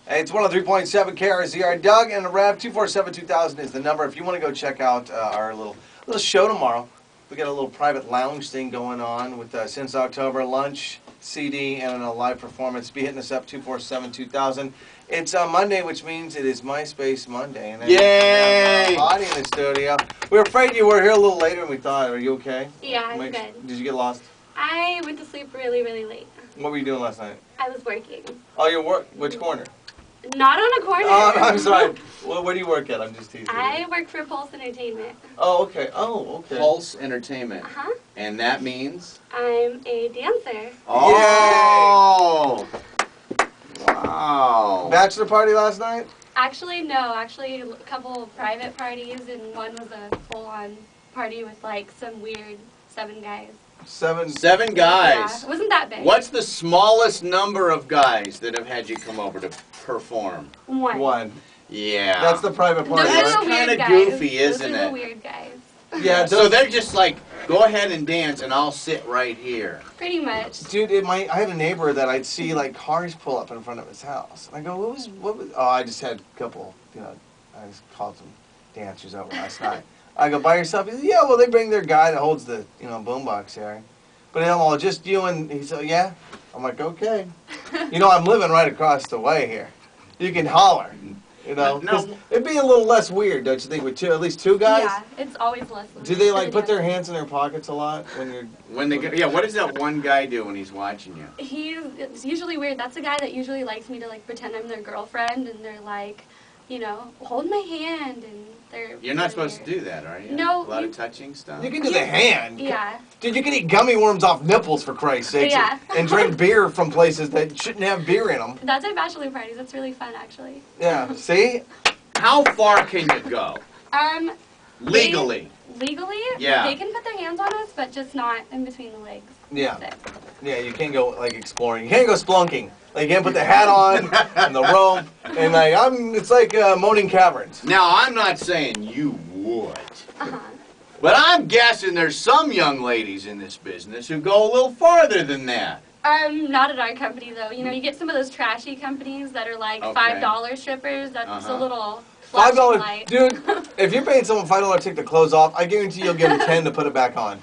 Hey, it's 103.7 KRZR. Doug and the Rev, 247-2000 is the number. If you want to go check out our little show tomorrow, we got a little private lounge thing going on with Since October, lunch, CD, and a live performance. Be hitting us up, 247-2000. It's Monday, which means it is MySpace Monday. And yay! Hottie in the studio. We were afraid you were here a little later than we thought. Are you okay? Yeah, I'm good. Did you get lost? I went to sleep really, really late. What were you doing last night? I was working. Oh, you work? Which corner? Not on a corner. Oh, I'm sorry. Well, where do you work at? I'm just teasing. I work for Pulse Entertainment. Oh, okay. Oh, okay. Pulse Entertainment. Uh-huh. And that means? I'm a dancer. Oh! Yay! Wow. Bachelor party last night? Actually, no. Actually, a couple of private parties, and one was a full-on party with, like, some weird 7 guys. Seven guys. Yeah, it wasn't that big. What's the smallest number of guys that have had you come over to perform? One. Yeah. That's the private party. Those are That's the weird kind of guys. goofy, isn't Those are it? the weird guys. Yeah. So they're just like, go ahead and dance, and I'll sit right here. Pretty much. Dude, I had a neighbor that I'd see like cars pull up in front of his house. And I go, what was? Oh, I just had a couple. I just called some dancers over last night. I go, by yourself? He said, yeah, well, they bring their guy that holds the, boombox here. But I'm all, just you and, he said, yeah. I'm like, okay. I'm living right across the way here. You can holler, No. 'cause it'd be a little less weird, don't you think, with at least 2 guys? Yeah, it's always less. Do they, like, put their hands in their pockets a lot when you're... Yeah, what does that one guy do when he's watching you? It's usually weird. That's a guy that usually likes me to, like, pretend I'm their girlfriend, and they're like, hold my hand, and they're... You're not supposed to do that, are you? No. A lot of touching stuff? You can do the hand. Yeah. Dude, you can eat gummy worms off nipples, for Christ's sake. Yeah. And drink beer from places that shouldn't have beer in them. That's at bachelor parties. That's really fun, actually. Yeah, see? How far can you go? Legally? Legally? Yeah. They can put their hands on us, but just not in between the legs. Yeah. That's it. Yeah, you can't go, like, exploring. You can't go splunking. Like, you can't put the hat on and the robe. And, like, it's like Moaning Caverns. Now, I'm not saying you would. Uh-huh. But I'm guessing there's some young ladies in this business who go a little farther than that. Not at our company, though. You get some of those trashy companies that are like Okay. $5 strippers. That's a little $5, flashing light. dude. If you're paying someone $5 to take the clothes off, I guarantee you'll give them 10 to put it back on.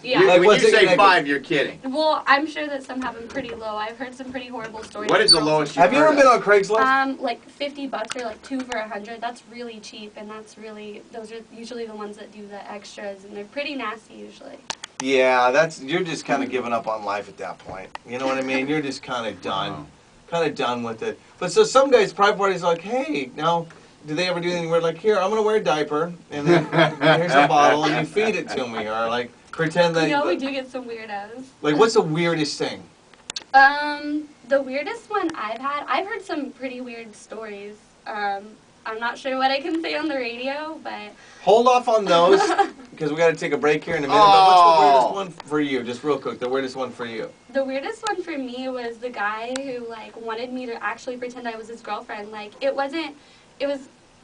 Yeah. Like, When what's you it say connected? 5, you're kidding. Well, I'm sure that some have them pretty low. I've heard some pretty horrible stories. What is the from lowest girls. you've Have you ever heard been of? on Craigslist? Like $50 or like 2 for $100. That's really cheap, and those are usually the ones that do the extras, and they're pretty nasty usually. Yeah, you're just kind of giving up on life at that point. You know what I mean? You're just kind of done. Wow. Kind of done with it. But so some guys, private parties are like, hey, now, do they ever do anything weird? Like, here, I'm going to wear a diaper, and then here's a bottle, and you feed it to me. Or, like, pretend that... We do get some weirdos. Like, what's the weirdest thing? The weirdest one I've heard some pretty weird stories. I'm not sure what I can say on the radio, but... Hold off on those, because we got to take a break here in a minute. But what's the weirdest one for you? Just real quick, the weirdest one for you. The weirdest one for me was the guy who, like, wanted me to actually pretend I was his girlfriend. Like, it was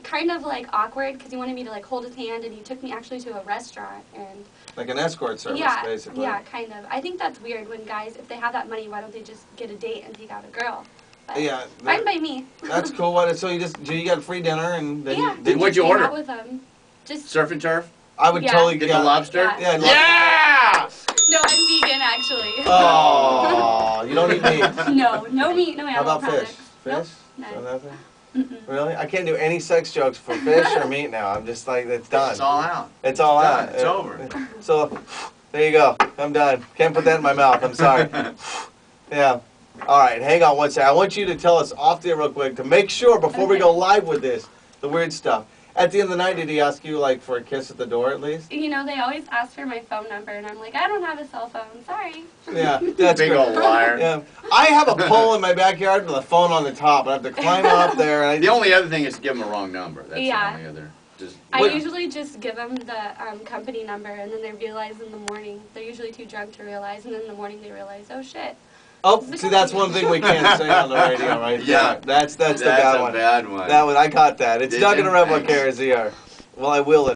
kind of, like, awkward, because he wanted me to, like, hold his hand, and he took me actually to a restaurant, and... Like an escort service, basically. Yeah, kind of. I think that's weird when guys, if they have that money, why don't they just get a date and take out a girl? But yeah. fine by me. That's cool. So you got a free dinner, and then Yeah. What'd you hang order? out with them. Just... Surf and turf? I would Yeah. totally Get the lobster? Yeah. Yeah! No, I'm vegan, actually. Oh, you don't eat meat. No meat, no How animal about products. fish? Nope. Fish? No. So nothing? Mm-mm. Really? I can't do any sex jokes for fish or meat now. I'm just like, it's done. It's all out. It's all done. out. It's over. So, there you go. I'm done. Can't put that in my mouth. I'm sorry. Yeah. All right, hang on one second. I want you to tell us off there real quick to make sure before we go live with this, the weird stuff. At the end of the night, did he ask you, like, for a kiss at the door at least? They always ask for my phone number, and I'm like, I don't have a cell phone. Sorry. Yeah, that's Big good. old liar. Yeah. I have a pole in my backyard with a phone on the top. I have to climb up there. And The only other thing is to give them a wrong number. That's Yeah. the only other. Just I usually just give them the company number, and then they realize in the morning. They're usually too drunk to realize, and then in the morning they realize, oh, shit. Oh, see, that's one thing we can't say on the radio right Yeah. there. That's the bad one. That's a bad one. I got that. It's Doug and the Rebel KRZR. Well, I will